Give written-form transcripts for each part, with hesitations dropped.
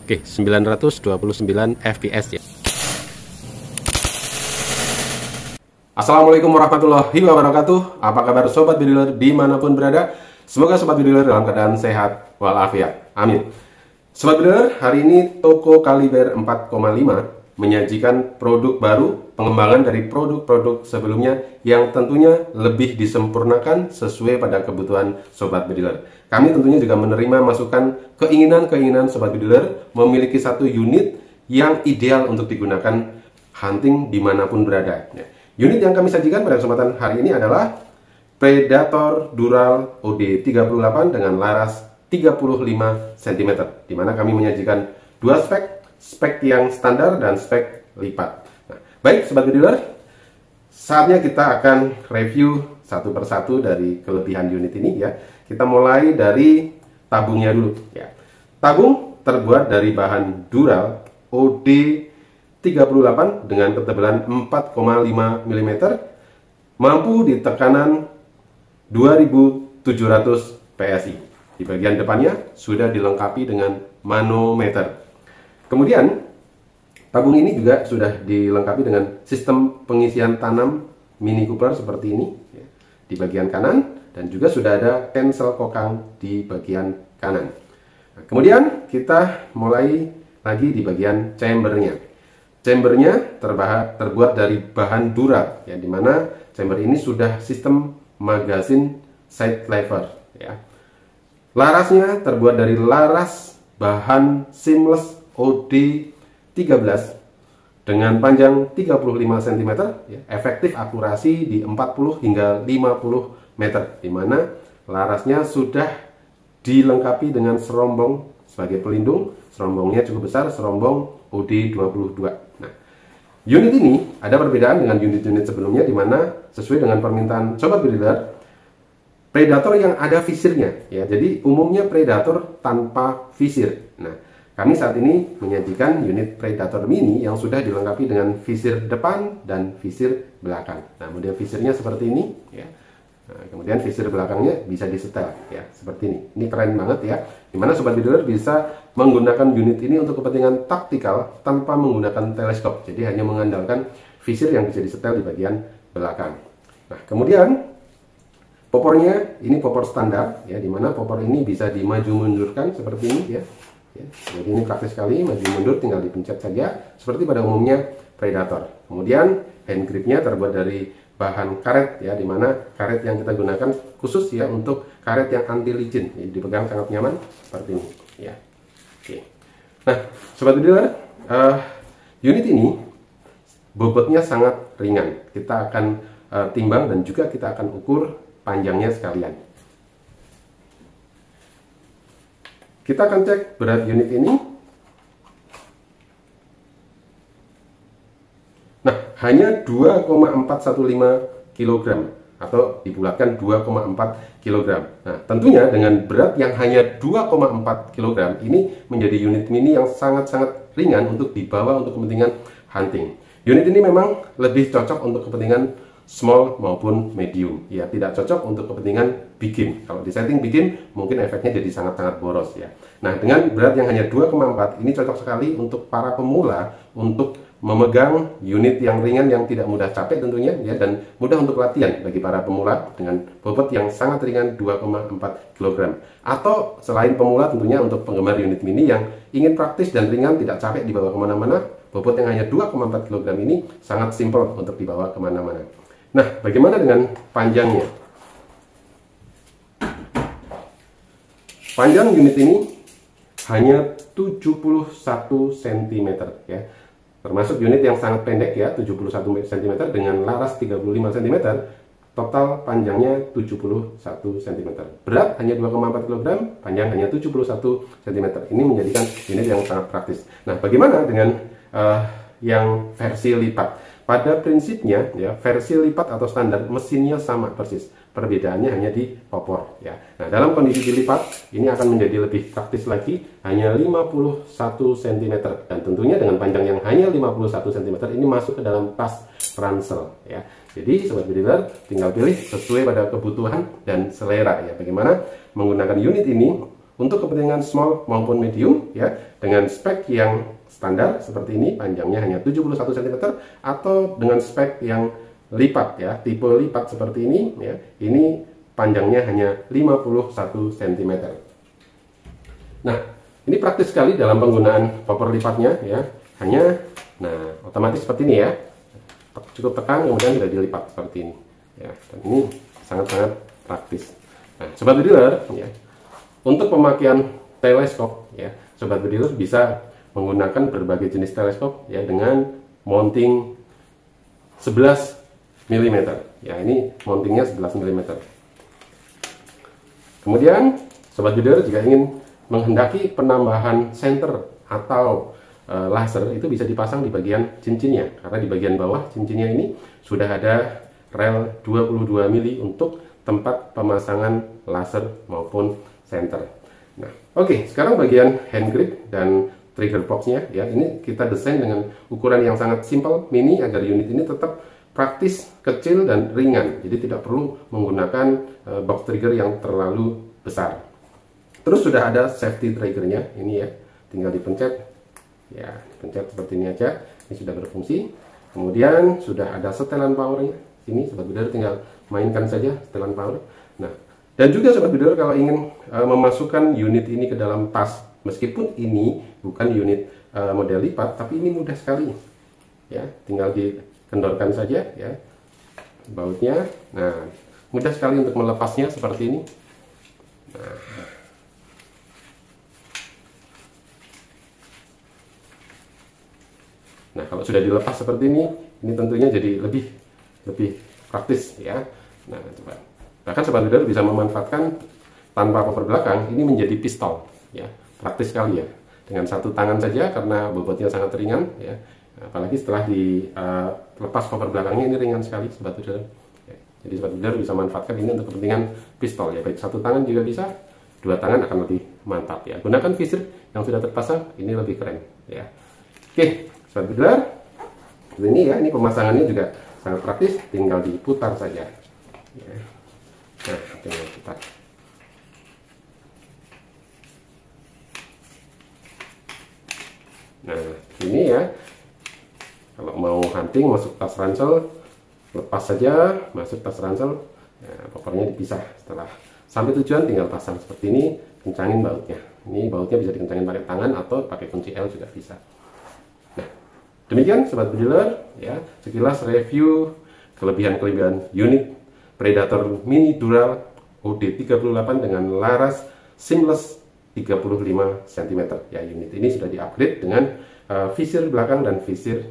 Oke, 929 fps ya. Assalamualaikum warahmatullahi wabarakatuh. Apa kabar sobat bediler dimanapun berada? Semoga sobat bediler dalam keadaan sehat walafiat. Amin. Sobat bediler, hari ini toko Kaliber 4,5 menyajikan produk baru, pengembangan dari produk-produk sebelumnya yang tentunya lebih disempurnakan sesuai pada kebutuhan sobat bediler. Kami tentunya juga menerima masukan keinginan sobat bediler memiliki satu unit yang ideal untuk digunakan hunting dimanapun berada. Unit yang kami sajikan pada kesempatan hari ini adalah Predator Dural OD38 dengan laras 35 cm, di mana kami menyajikan dua spek yang standar dan spek lipat. Nah, baik sobat bediler, saatnya kita akan review satu persatu dari kelebihan unit ini ya. Kita mulai dari tabungnya dulu ya. Tabung terbuat dari bahan Dural OD38 dengan ketebalan 4,5 mm, mampu di tekanan 2700 PSI. Di bagian depannya sudah dilengkapi dengan manometer. Kemudian tabung ini juga sudah dilengkapi dengan sistem pengisian tanam Mini Cooper seperti ini ya, di bagian kanan, dan juga sudah ada cancel kokang di bagian kanan. Nah, kemudian kita mulai lagi di bagian chambernya. Chambernya terbuat dari bahan Dural ya, dimana chamber ini sudah sistem magazine side lever ya. Larasnya terbuat dari laras bahan seamless OD13 dengan panjang 35 cm ya, efektif akurasi di 40 hingga 50 meter, di mana larasnya sudah dilengkapi dengan serombong sebagai pelindung. Serombongnya cukup besar, serombong OD22. Nah, unit ini ada perbedaan dengan unit-unit sebelumnya, di mana sesuai dengan permintaan sobat bediler, Predator yang ada visirnya ya. Jadi umumnya Predator tanpa visir. Nah, kami saat ini menyajikan unit Predator Mini yang sudah dilengkapi dengan visir depan dan visir belakang. Nah, model visirnya seperti ini ya. Nah, kemudian visir belakangnya bisa disetel ya, seperti ini. Ini keren banget ya. Dimana sobat bediler bisa menggunakan unit ini untuk kepentingan taktikal tanpa menggunakan teleskop. Jadi hanya mengandalkan visir yang bisa disetel di bagian belakang. Nah, kemudian popornya ini popor standar ya, dimana popor ini bisa dimaju mundurkan seperti ini ya. Jadi ini praktis sekali, maju mundur tinggal dipencet saja seperti pada umumnya Predator. Kemudian hand gripnya terbuat dari bahan karet ya, dimana karet yang kita gunakan khusus ya untuk karet yang anti licin, jadi dipegang sangat nyaman seperti ini ya. Oke. Nah sobat bediler, unit ini bobotnya sangat ringan. Kita akan timbang dan juga kita akan ukur panjangnya sekalian. Kita akan cek berat unit ini. Nah, hanya 2,415 kg atau dibulatkan 2,4 kg. Nah, tentunya dengan berat yang hanya 2,4 kg ini menjadi unit mini yang sangat-sangat ringan untuk dibawa untuk kepentingan hunting. Unit ini memang lebih cocok untuk kepentingan small maupun medium ya, tidak cocok untuk kepentingan big game. Kalau di setting big game mungkin efeknya jadi sangat-sangat boros ya. Nah, dengan berat yang hanya 2,4 ini cocok sekali untuk para pemula untuk memegang unit yang ringan yang tidak mudah capek tentunya ya, dan mudah untuk latihan bagi para pemula dengan bobot yang sangat ringan 2,4 kg. Atau selain pemula tentunya untuk penggemar unit mini yang ingin praktis dan ringan, tidak capek dibawa kemana-mana, bobot yang hanya 2,4 kg ini sangat simpel untuk dibawa kemana-mana. Nah, bagaimana dengan panjangnya? Panjang unit ini hanya 71 cm ya. Termasuk unit yang sangat pendek ya, 71 cm dengan laras 35 cm, total panjangnya 71 cm. Berat hanya 2,4 kg, panjang hanya 71 cm. Ini menjadikan unit yang sangat praktis. Nah, bagaimana dengan yang versi lipat? Pada prinsipnya ya, versi lipat atau standar mesinnya sama persis. Perbedaannya hanya di popor ya. Nah, dalam kondisi dilipat ini akan menjadi lebih praktis lagi, hanya 51 cm, dan tentunya dengan panjang yang hanya 51 cm ini masuk ke dalam tas ransel ya. Jadi sobat bediler tinggal pilih sesuai pada kebutuhan dan selera ya, bagaimana menggunakan unit ini untuk kepentingan small maupun medium ya, dengan spek yang standar seperti ini, panjangnya hanya 71 cm, atau dengan spek yang lipat ya, tipe lipat seperti ini ya, ini panjangnya hanya 51 cm. Nah, ini praktis sekali dalam penggunaan popper lipatnya ya, hanya nah otomatis seperti ini ya, cukup tekan kemudian sudah dilipat seperti ini ya, dan ini sangat-sangat praktis. Nah, sobat bediler ya, untuk pemakaian teleskop ya, sobat bediler bisa menggunakan berbagai jenis teleskop ya dengan mounting 11 mm ya, ini mountingnya 11 mm. Kemudian sobat bediler jika ingin menghendaki penambahan senter atau laser, itu bisa dipasang di bagian cincinnya, karena di bagian bawah cincinnya ini sudah ada rel 22 mili untuk tempat pemasangan laser maupun senter. Nah, oke, sekarang bagian hand grip dan trigger boxnya ya, ini kita desain dengan ukuran yang sangat simpel, mini, agar unit ini tetap praktis, kecil dan ringan, jadi tidak perlu menggunakan box trigger yang terlalu besar. Terus sudah ada safety triggernya, ini ya, tinggal dipencet ya, dipencet seperti ini aja, ini sudah berfungsi. Kemudian sudah ada setelan powernya, ini sobat bediler tinggal mainkan saja setelan power. Nah, dan juga sobat bediler kalau ingin memasukkan unit ini ke dalam tas, meskipun ini bukan unit model lipat, tapi ini mudah sekali ya, tinggal dikendorkan saja ya bautnya. Nah, mudah sekali untuk melepasnya seperti ini. Nah, kalau sudah dilepas seperti ini tentunya jadi lebih praktis ya. Nah, coba. Bahkan sobat bediler bisa memanfaatkan tanpa popper belakang ini menjadi pistol ya, praktis sekali ya. Dengan satu tangan saja karena bobotnya sangat ringan ya. Apalagi setelah dilepas popper belakangnya, ini ringan sekali sobat bediler. Ya, jadi sobat bediler bisa manfaatkan ini untuk kepentingan pistol ya, baik satu tangan juga bisa, dua tangan akan lebih mantap ya. Gunakan visir yang sudah terpasang, ini lebih keren ya. Oke, sobat bediler, ini ya, ini pemasangannya juga sangat praktis, tinggal diputar saja ya. Nah, tinggal putar. Nah, ini ya, kalau mau hunting masuk tas ransel, lepas saja, masuk tas ransel ya, poppernya dipisah. Setelah sampai tujuan tinggal pasang seperti ini, kencangin bautnya. Ini bautnya bisa dikencangin pakai tangan atau pakai kunci L juga bisa. Nah, demikian sobat bediler ya, sekilas review kelebihan-kelebihan unit Predator Mini Dural OD38 dengan laras seamless 35 cm ya. Unit ini sudah di-upgrade dengan visir belakang dan visir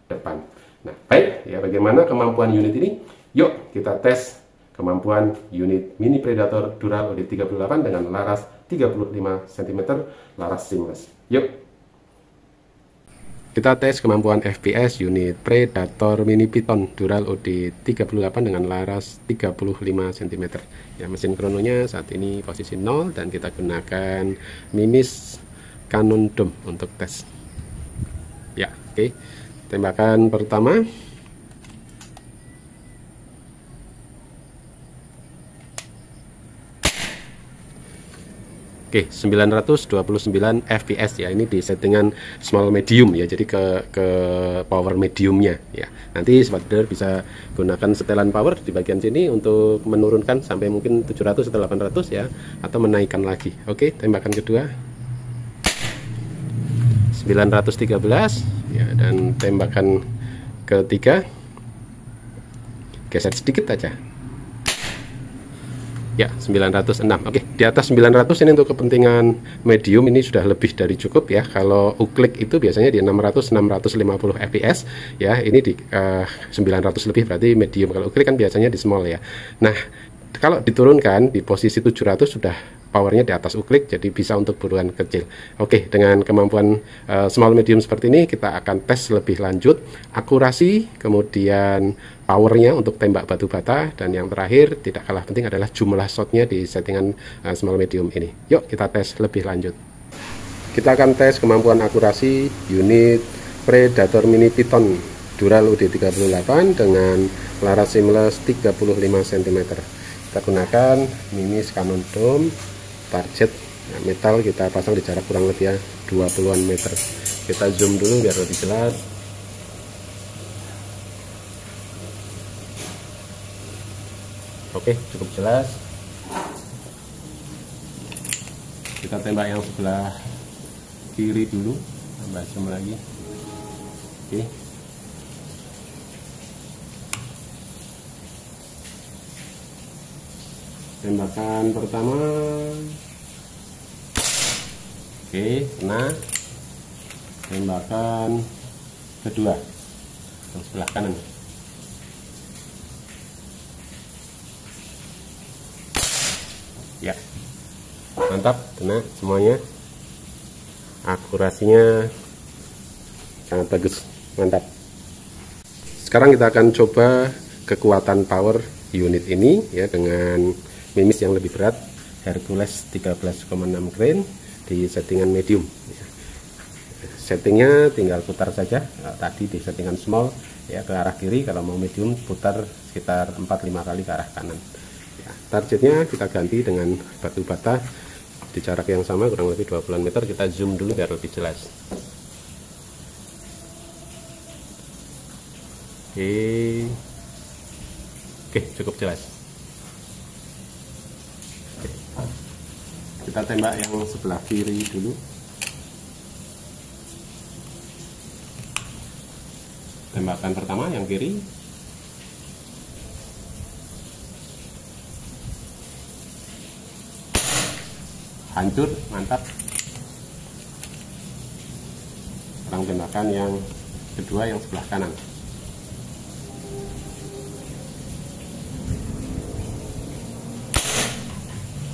depan. Nah, baik ya, bagaimana kemampuan unit ini? Yuk kita tes kemampuan unit Mini Predator Dural OD38 dengan laras 35 cm laras seamless. Yuk kita tes kemampuan FPS unit Predator Mini Python Dural OD38 dengan laras 35 cm ya. Mesin krononya saat ini posisi 0 dan kita gunakan Mimis Cannon Dome untuk tes ya. Oke, tembakan pertama. Oke, 929 fps ya, ini di settingan small medium ya, jadi ke power mediumnya ya. Nanti sobat bediler bisa gunakan setelan power di bagian sini untuk menurunkan sampai mungkin 700 atau 800 ya, atau menaikkan lagi. Oke, tembakan kedua 913 ya, dan tembakan ketiga geser sedikit aja ya, 906. Oke, di atas 900 ini untuk kepentingan medium ini sudah lebih dari cukup ya. Kalau uklik itu biasanya di 600-650 fps ya, ini di 900 lebih berarti medium. Kalau uklik kan biasanya di small ya. Nah, kalau diturunkan di posisi 700 sudah powernya di atas uklik, jadi bisa untuk buruan kecil. Oke, dengan kemampuan small medium seperti ini kita akan tes lebih lanjut akurasi, kemudian powernya untuk tembak batu bata, dan yang terakhir tidak kalah penting adalah jumlah shotnya di settingan small medium ini. Yuk kita tes lebih lanjut. Kita akan tes kemampuan akurasi unit Predator Mini Python Dural OD38 dengan laras seamless 35 cm. Kita gunakan Mimis Cannon Dome target Nah, metal kita pasang di jarak kurang lebih ya 20-an meter. Kita zoom dulu biar lebih jelas. Oke, cukup jelas. Kita tembak yang sebelah kiri dulu, tambah zoom lagi. Oke. Tembakan pertama. Oke, kena. Tembakan kedua yang sebelah kanan. Ya, mantap, kena semuanya. Akurasinya sangat bagus, mantap. Sekarang kita akan coba kekuatan power unit ini ya dengan mimis yang lebih berat, Hercules 13,6 grain di settingan medium. Settingnya tinggal putar saja. Tadi di settingan small ya ke arah kiri, kalau mau medium putar sekitar 4-5 kali ke arah kanan. Ya, targetnya kita ganti dengan batu bata di jarak yang sama kurang lebih 20 meter. Kita zoom dulu biar lebih jelas. Oke, cukup jelas. Oke. Kita tembak yang sebelah kiri dulu. Tembakan pertama yang kiri. Hancur, mantap. Sekarang tembakan yang kedua yang sebelah kanan.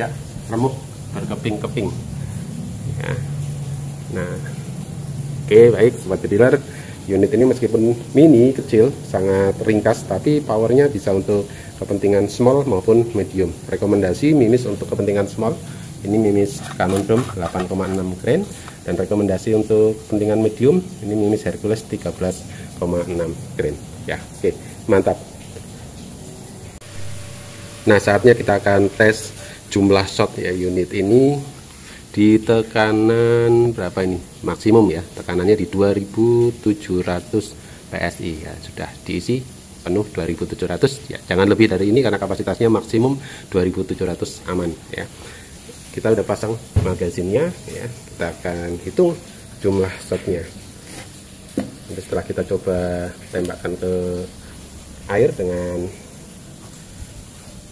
Ya, remuk, berkeping-keping ya. Nah, oke, baik sobat bediler. Unit ini meskipun mini, kecil, sangat ringkas, tapi powernya bisa untuk kepentingan small maupun medium. Rekomendasi mimis untuk kepentingan small, ini mimis Canon Dome 8,6 grain. Dan rekomendasi untuk kepentingan medium, ini mimis Hercules 13,6 grain. Ya, oke, mantap. Nah, saatnya kita akan tes jumlah shot ya unit ini. Di tekanan berapa ini? Maksimum ya, tekanannya di 2700 PSI ya, sudah diisi penuh 2700 ya, jangan lebih dari ini karena kapasitasnya maksimum 2700 aman ya. Kita udah pasang magazinnya ya, kita akan hitung jumlah shotnya. Nanti setelah kita coba tembakkan ke air dengan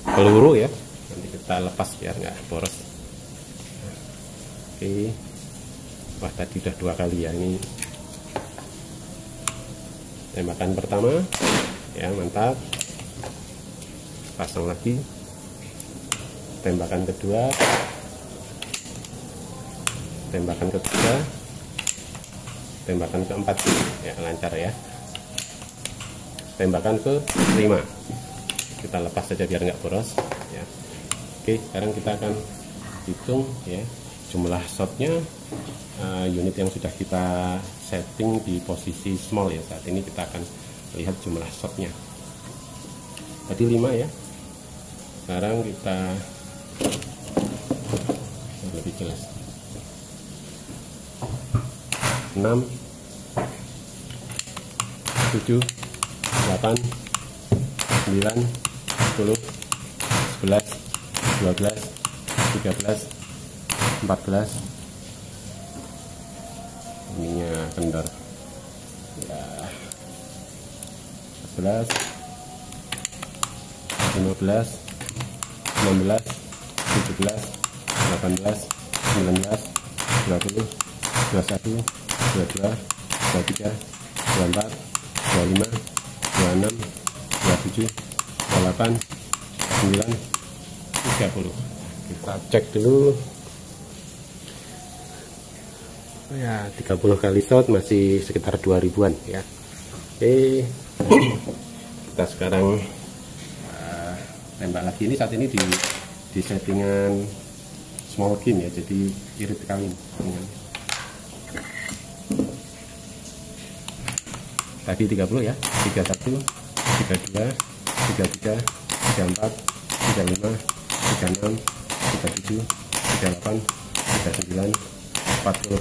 peluru ya, nanti kita lepas biar nggak boros. Oke, wah tadi udah 2 kali ya, ini tembakan pertama ya, mantap. Pasang lagi tembakan kedua, tembakan ketiga, tembakan keempat ya, lancar ya. Tembakan ke-5 kita lepas saja biar nggak boros ya. Oke, sekarang kita akan hitung ya jumlah shotnya. Unit yang sudah kita setting di posisi small ya, saat ini kita akan lihat jumlah shotnya. Tadi 5 ya, sekarang kita lebih jelas. 6, 7, 8, 9, 10, 11, 12, 13, 14. Ininya kendor ya, 14, 15, 16, 17, 18, 19, 20, 21, 22, 23, 24, 25, 26, 27, 28, 29, 30. Kita cek dulu ya, 30 kali shot masih sekitar 2000-an ya. Oke, kita sekarang tembak lagi. Ini saat ini di settingan small game ya, jadi irit sekali. Tadi 30 ya, 31, 32, 33, 34, 35, 36, 37, 38, 39, 40,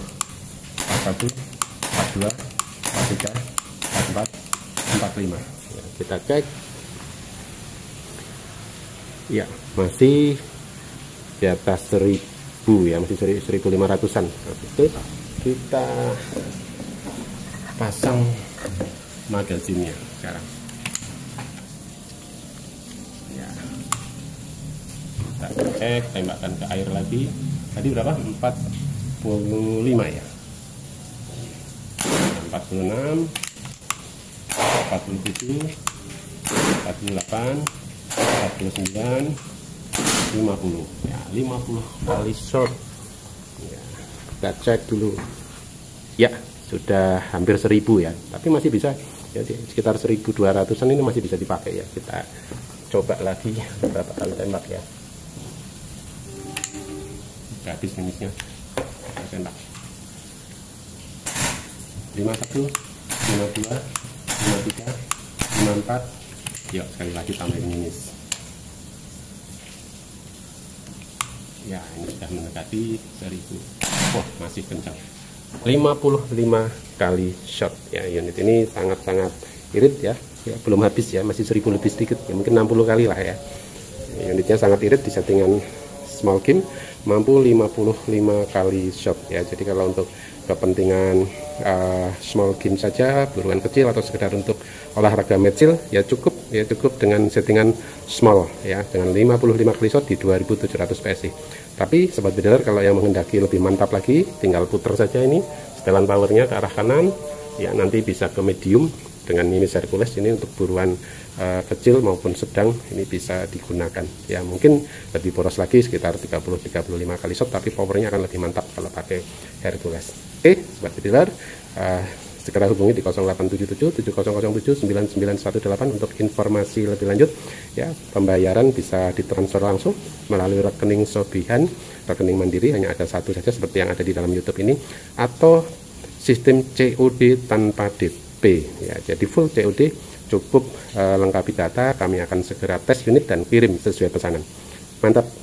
41, 42, 43, 44, 45. Ya, kita cek. Ya, masih di atas 1000 ya, masih 1500-an. Oke, kita pasang magazinnya sekarang. Ya, kita cek, tembakan ke air lagi. Tadi berapa? 45 ya. 46, 47, 48, 49, 50 ya, 50 kali short ya. Kita cek dulu ya, sudah hampir 1000 ya, tapi masih bisa ya, sekitar 1200-an ini masih bisa dipakai ya. Kita coba lagi beberapa kali tembak ya. Habis minusnya, kita tembak 51, 52, 53, 54. Yuk, sekali lagi tambahin minus. Ya, ini sudah mendekati 1000. Wah, masih kencang. 55 kali shot ya. Unit ini sangat-sangat irit ya. Ya, belum habis ya, masih 1000 lebih sedikit ya, mungkin 60 kali lah ya. Unitnya sangat irit di settingan small game, mampu 55 kali shot ya. Jadi kalau untuk kepentingan small game saja, buruan kecil atau sekedar untuk olahraga mecil ya cukup dengan settingan small ya, dengan 55 kali shot di 2700 PSI. Tapi sobat beginner, kalau yang menghendaki lebih mantap lagi, tinggal puter saja ini setelan powernya ke arah kanan ya, nanti bisa ke medium dengan mini Hercules. Ini untuk buruan kecil maupun sedang ini bisa digunakan ya. Mungkin lebih boros lagi sekitar 30-35 kali shot, tapi powernya akan lebih mantap kalau pakai Hercules. Oke sobat beginner, segera hubungi di 0877 7007 9918 untuk informasi lebih lanjut ya. Pembayaran bisa ditransfer langsung melalui rekening Sobihan, rekening mandiri hanya ada satu saja seperti yang ada di dalam YouTube ini, atau sistem COD tanpa DP ya. Jadi full COD, cukup lengkapi data, kami akan segera tes unit dan kirim sesuai pesanan. Mantap.